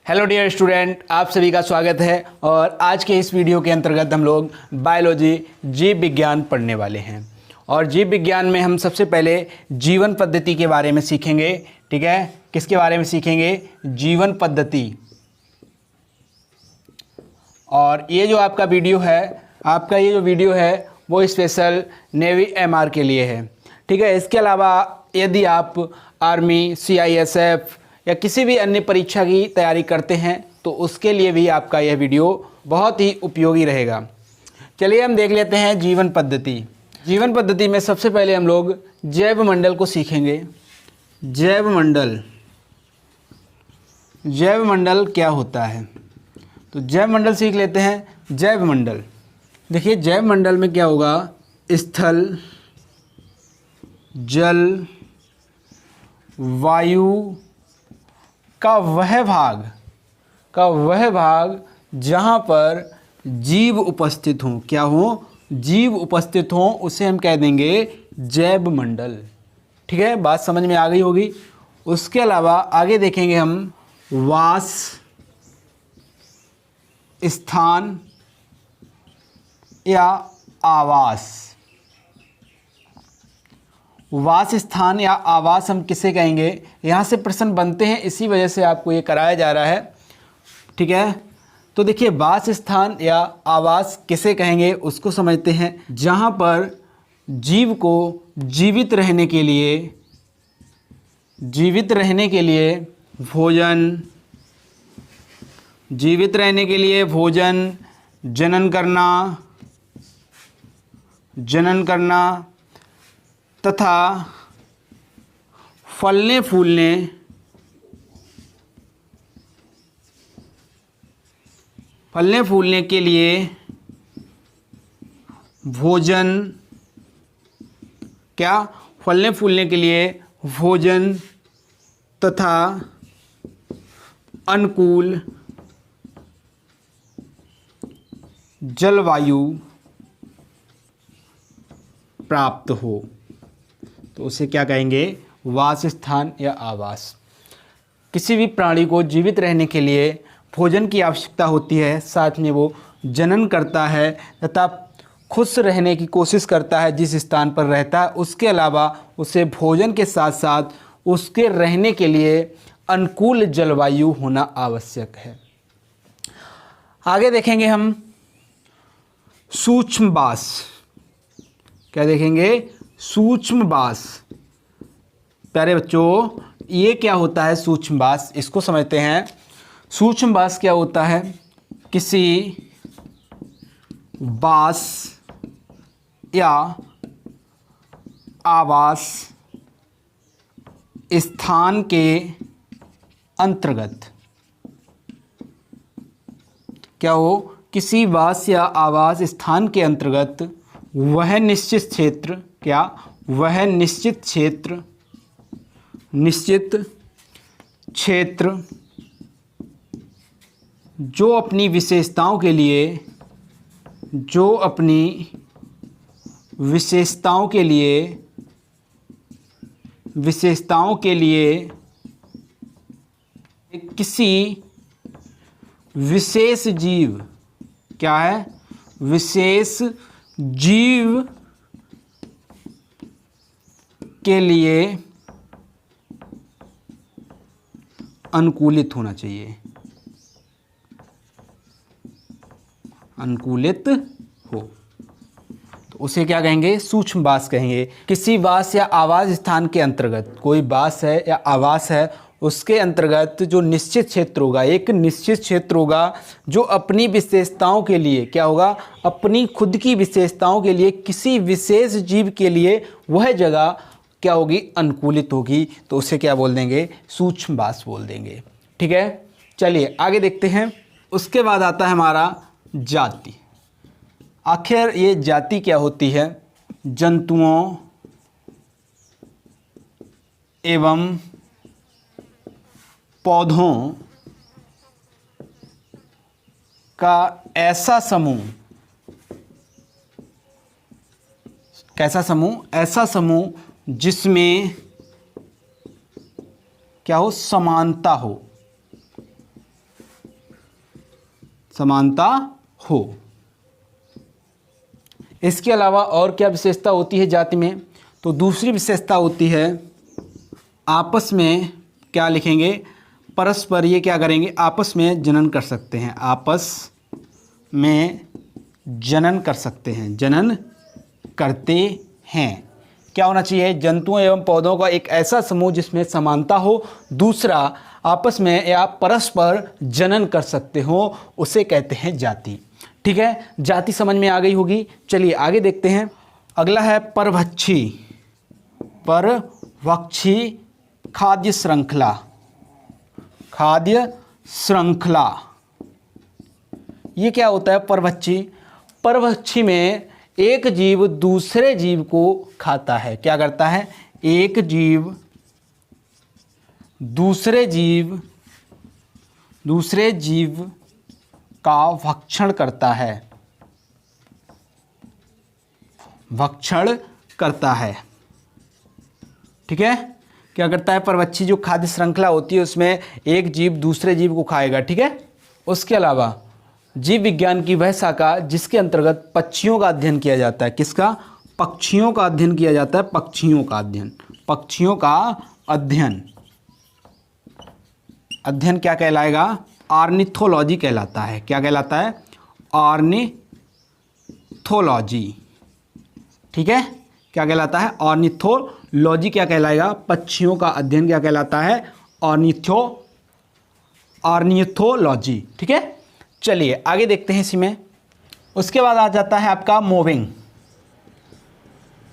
Hello dear student, आप सभी का स्वागत है। और आज के इस वीडियो के अंतर्गत हम लोग बायोलॉजी जीव विज्ञान पढ़ने वाले हैं। और जीव विज्ञान में हम सबसे पहले जीवन पद्धति के बारे में सीखेंगे। ठीक है, किसके बारे में सीखेंगे? जीवन पद्धति। और ये जो आपका वीडियो है, वो स्पेशल नेवी एमआर के लिए है। ठीक है, इसके अलावा यदि आप आर्मी, सीआईएसएफ या किसी भी अन्य परीक्षा की तैयारी करते हैं तो उसके लिए भी आपका यह वीडियो बहुत ही उपयोगी रहेगा। चलिए हम देख लेते हैं जीवन पद्धति। जीवन पद्धति में सबसे पहले हम लोग जैव मंडल को सीखेंगे। जैव मंडल क्या होता है? तो जैव मंडल सीख लेते हैं। जैव मंडल, देखिए जैव मंडल में क्या होगा? स्थल, जल, वायु का वह भाग जहाँ पर जीव उपस्थित हों। क्या हो? जीव उपस्थित हों, उसे हम कह देंगे जैव मंडल। ठीक है, बात समझ में आ गई होगी। उसके अलावा आगे देखेंगे हम वास स्थान या आवास। वास स्थान या आवास हम किसे कहेंगे? यहाँ से प्रश्न बनते हैं, इसी वजह से आपको ये कराया जा रहा है। ठीक है, तो देखिए वास स्थान या आवास किसे कहेंगे उसको समझते हैं। जहाँ पर जीव को जीवित रहने के लिए भोजन, जनन करना तथा फलने फूलने के लिए भोजन तथा अनुकूल जलवायु प्राप्त हो, तो उसे क्या कहेंगे? वास स्थान या आवास। किसी भी प्राणी को जीवित रहने के लिए भोजन की आवश्यकता होती है, साथ में वो जनन करता है तथा खुश रहने की कोशिश करता है जिस स्थान पर रहता है। उसके अलावा उसे भोजन के साथ साथ उसके रहने के लिए अनुकूल जलवायु होना आवश्यक है। आगे देखेंगे हम सूक्ष्मवास। क्या देखेंगे? सूक्ष्मवास। प्यारे बच्चों, ये क्या होता है सूक्ष्मवास? इसको समझते हैं। सूक्ष्मवास क्या होता है? किसी वास या आवास स्थान के अंतर्गत क्या हो? किसी वास या आवास स्थान के अंतर्गत वह निश्चित क्षेत्र जो अपनी विशेषताओं के लिए किसी विशेष जीव, क्या है? विशेष जीव के लिए अनुकूलित होना चाहिए। अनुकूलित हो तो उसे क्या कहेंगे? सूक्ष्मवास कहेंगे। किसी वास या आवास स्थान के अंतर्गत, कोई वास है या आवास है, उसके अंतर्गत जो निश्चित क्षेत्र होगा, एक निश्चित क्षेत्र होगा जो अपनी विशेषताओं के लिए क्या होगा? अपनी खुद की विशेषताओं के लिए किसी विशेष जीव के लिए वह जगह क्या होगी? अनुकूलित होगी। तो उसे क्या बोल देंगे? सूक्ष्मवास बोल देंगे। ठीक है, चलिए आगे देखते हैं। उसके बाद आता है हमारा जाति। आखिर ये जाति क्या होती है? जंतुओं एवं पौधों का ऐसा समूह, कैसा समूह? ऐसा समूह जिसमें क्या हो? समानता हो। समानता हो। इसके अलावा और क्या विशेषता होती है जाति में? तो दूसरी विशेषता होती है आपस में क्या लिखेंगे, परस्पर ये क्या करेंगे, आपस में जनन कर सकते हैं, आपस में जनन कर सकते हैं, जनन करते हैं। क्या होना चाहिए? जंतुओं एवं पौधों का एक ऐसा समूह जिसमें समानता हो, दूसरा आपस में या परस्पर जनन कर सकते हो, उसे कहते हैं जाति। ठीक है, जाति समझ में आ गई होगी। चलिए आगे देखते हैं। अगला है परभक्षी। परभक्षी खाद्य श्रृंखला, खाद्य श्रृंखला ये क्या होता है? परभक्षी, परभक्षी में एक जीव दूसरे जीव को खाता है। क्या करता है? एक जीव दूसरे जीव का भक्षण करता है, भक्षण करता है। ठीक है, क्या करता है? परभक्षी जो खाद्य श्रृंखला होती है उसमें एक जीव दूसरे जीव को खाएगा। ठीक है, उसके अलावा जीव विज्ञान की वह शाखा जिसके अंतर्गत पक्षियों का अध्ययन किया जाता है। किसका? पक्षियों का अध्ययन किया जाता है, पक्षियों का अध्ययन, पक्षियों का अध्ययन। अध्ययन क्या कहलाएगा? ऑर्निथोलॉजी कहलाता है। क्या कहलाता है? ऑर्निथोलॉजी। ठीक है, क्या कहलाता है? ऑर्निथोलॉजी क्या कहलाएगा? पक्षियों का अध्ययन क्या कहलाता है? ऑर्निथोलॉजी। ठीक है, चलिए आगे देखते हैं इसी में। उसके बाद आ जाता है आपका मोविंग।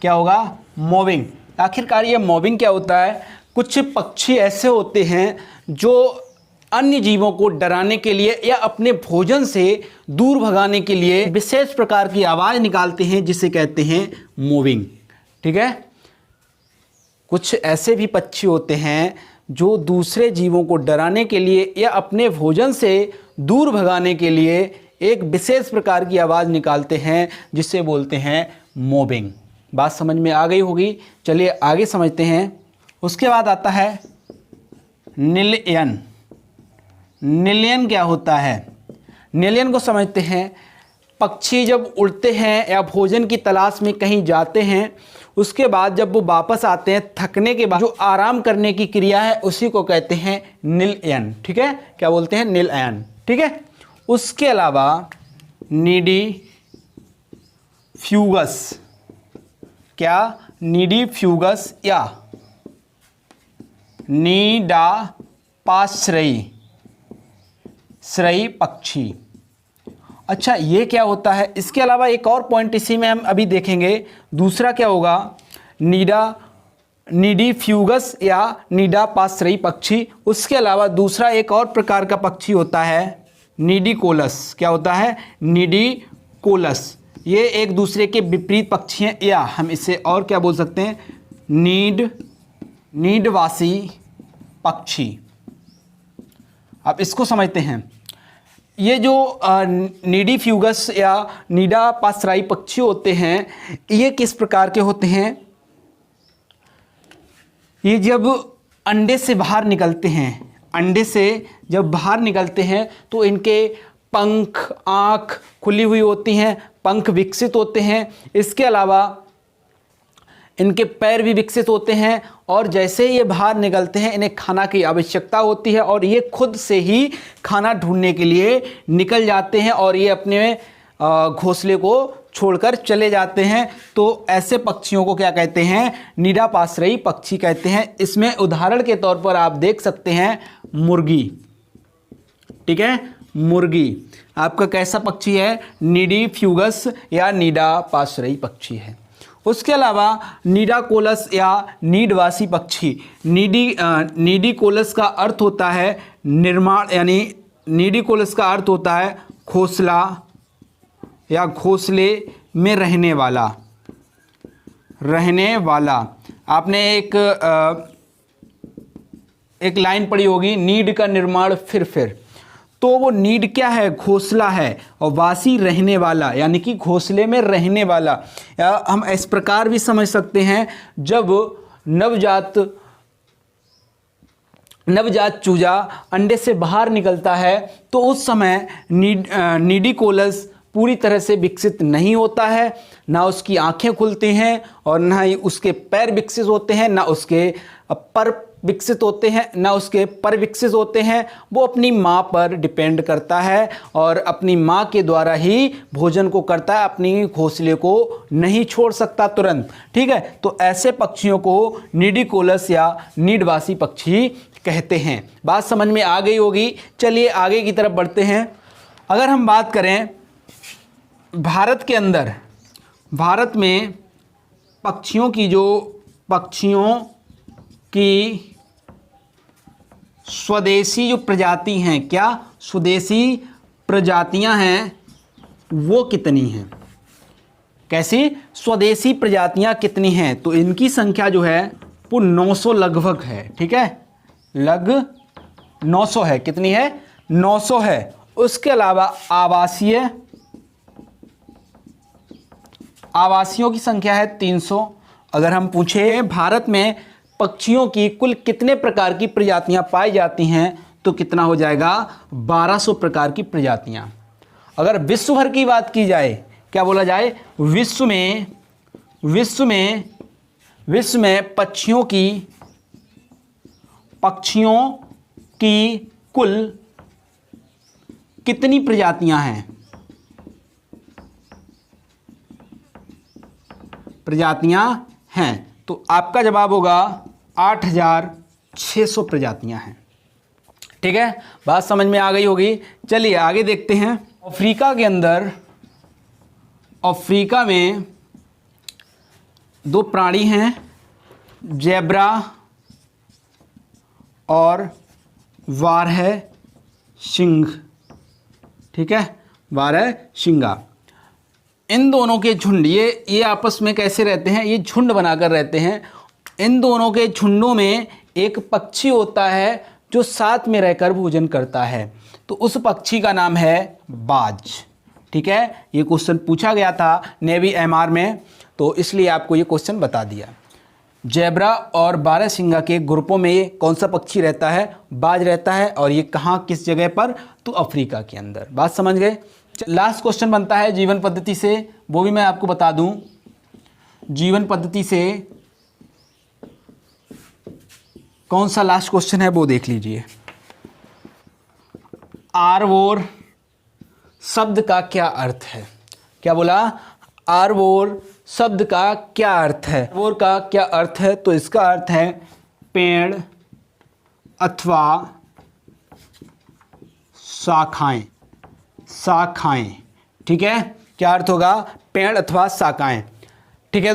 क्या होगा? मोविंग। आखिरकार ये मोविंग क्या होता है? कुछ पक्षी ऐसे होते हैं जो अन्य जीवों को डराने के लिए या अपने भोजन से दूर भगाने के लिए विशेष प्रकार की आवाज़ निकालते हैं, जिसे कहते हैं मोविंग। ठीक है, कुछ ऐसे भी पक्षी होते हैं जो दूसरे जीवों को डराने के लिए या अपने भोजन से दूर भगाने के लिए एक विशेष प्रकार की आवाज़ निकालते हैं, जिसे बोलते हैं मोविंग। बात समझ में आ गई होगी। चलिए आगे समझते हैं। उसके बाद आता है निलयन। निलयन क्या होता है? निलयन को समझते हैं। पक्षी जब उड़ते हैं या भोजन की तलाश में कहीं जाते हैं, उसके बाद जब वो वापस आते हैं थकने के बाद, जो आराम करने की क्रिया है उसी को कहते हैं निलयन। ठीक है, क्या बोलते हैं? निलयन। ठीक है, उसके अलावा नीडिफ्यूगस। क्या? नीडिफ्यूगस या नीडापाश्रयी पक्षी। अच्छा, ये क्या होता है? इसके अलावा एक और पॉइंट इसी में हम अभी देखेंगे। दूसरा क्या होगा? नीडिफ्यूगस या नीडापाश्रयी पक्षी। उसके अलावा दूसरा एक और प्रकार का पक्षी होता है नीडिकोलस। क्या होता है? नीडिकोलस। ये एक दूसरे के विपरीत पक्षी हैं, या हम इसे और क्या बोल सकते हैं? नीडवासी पक्षी। अब इसको समझते हैं। ये जो नीडिफ्यूगस या नीडापाश्रयी पक्षी होते हैं, ये किस प्रकार के होते हैं? ये जब अंडे से बाहर निकलते हैं, अंडे से जब बाहर निकलते हैं तो इनके पंख, आँख खुली हुई होती हैं, पंख विकसित होते हैं। इसके अलावा इनके पैर भी विकसित होते हैं, और जैसे ही ये बाहर निकलते हैं इन्हें खाना की आवश्यकता होती है और ये खुद से ही खाना ढूंढने के लिए निकल जाते हैं और ये अपने घोंसले को छोड़कर चले जाते हैं। तो ऐसे पक्षियों को क्या कहते हैं? नीडापाश्रयी पक्षी कहते हैं। इसमें उदाहरण के तौर पर आप देख सकते हैं मुर्गी। ठीक है, मुर्गी आपका कैसा पक्षी है? नीडिफ्यूगस या नीडापाश्रयी पक्षी है। उसके अलावा नीडाकोलस या नीडवासी पक्षी। नीडिकोलस का अर्थ होता है निर्माण, यानी नीडिकोलस का अर्थ होता है घोंसला या घोंसले में रहने वाला। आपने एक लाइन पढ़ी होगी, नीड का निर्माण फिर। तो वो नीड क्या है? घोंसला है, और वासी रहने वाला, यानी कि घोंसले में रहने वाला। या हम इस प्रकार भी समझ सकते हैं, जब नवजात चूजा अंडे से बाहर निकलता है तो उस समय निडिकोलस पूरी तरह से विकसित नहीं होता है, ना उसकी आंखें खुलती हैं और ना ही उसके पैर विकसित होते हैं, ना उसके पर विकसित होते हैं, ना उसके पर विकसित होते हैं। वो अपनी माँ पर डिपेंड करता है और अपनी माँ के द्वारा ही भोजन को करता है, अपनी घोंसले को नहीं छोड़ सकता तुरंत। ठीक है, तो ऐसे पक्षियों को निडिकोलस या नीडवासी पक्षी कहते हैं। बात समझ में आ गई होगी। चलिए आगे की तरफ बढ़ते हैं। अगर हम बात करें भारत के अंदर, भारत में पक्षियों की स्वदेशी जो प्रजाति हैं, क्या स्वदेशी प्रजातियां हैं वो कितनी हैं? कैसी स्वदेशी प्रजातियां कितनी हैं? तो इनकी संख्या जो है वो 900 लगभग है। ठीक है, लग 900 है। कितनी है? 900 है। उसके अलावा आवासियों की संख्या है 300। अगर हम पूछे भारत में पक्षियों की कुल कितने प्रकार की प्रजातियां पाई जाती हैं तो कितना हो जाएगा? 1200 प्रकार की प्रजातियां। अगर विश्व भर की बात की जाए, क्या बोला जाए? विश्व में पक्षियों की कुल कितनी प्रजातियां हैं? तो आपका जवाब होगा 8600 प्रजातियां हैं। ठीक है, बात समझ में आ गई होगी। चलिए आगे देखते हैं। अफ्रीका में 2 प्राणी हैं, ज़ेब्रा और वारहसिंघ। ठीक है, वारहसिंघा। इन दोनों के झुंड, ये आपस में कैसे रहते हैं? ये झुंड बनाकर रहते हैं। इन दोनों के झुंडों में एक पक्षी होता है जो साथ में रहकर भोजन करता है, तो उस पक्षी का नाम है बाज। ठीक है, ये क्वेश्चन पूछा गया था नेवी एमआर में, तो इसलिए आपको ये क्वेश्चन बता दिया। ज़ेब्रा और बारहसिंगा के ग्रुपों में ये कौन सा पक्षी रहता है? बाज रहता है। और ये कहाँ, किस जगह पर? तो अफ्रीका के अंदर। बात समझ गए। लास्ट क्वेश्चन बनता है जीवन पद्धति से, वो भी मैं आपको बता दूं। जीवन पद्धति से कौन सा लास्ट क्वेश्चन है वो देख लीजिए। आर्वोर शब्द का क्या अर्थ है? क्या बोला? आर्वोर शब्द का क्या अर्थ है? आर्वोर का क्या अर्थ है? तो इसका अर्थ है पेड़ अथवा शाखाएं। ठीक है, क्या अर्थ होगा? पेड़ अथवा शाखाएं। ठीक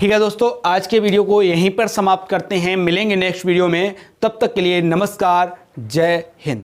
है दोस्तों, आज के वीडियो को यहीं पर समाप्त करते हैं। मिलेंगे नेक्स्ट वीडियो में, तब तक के लिए नमस्कार, जय हिंद।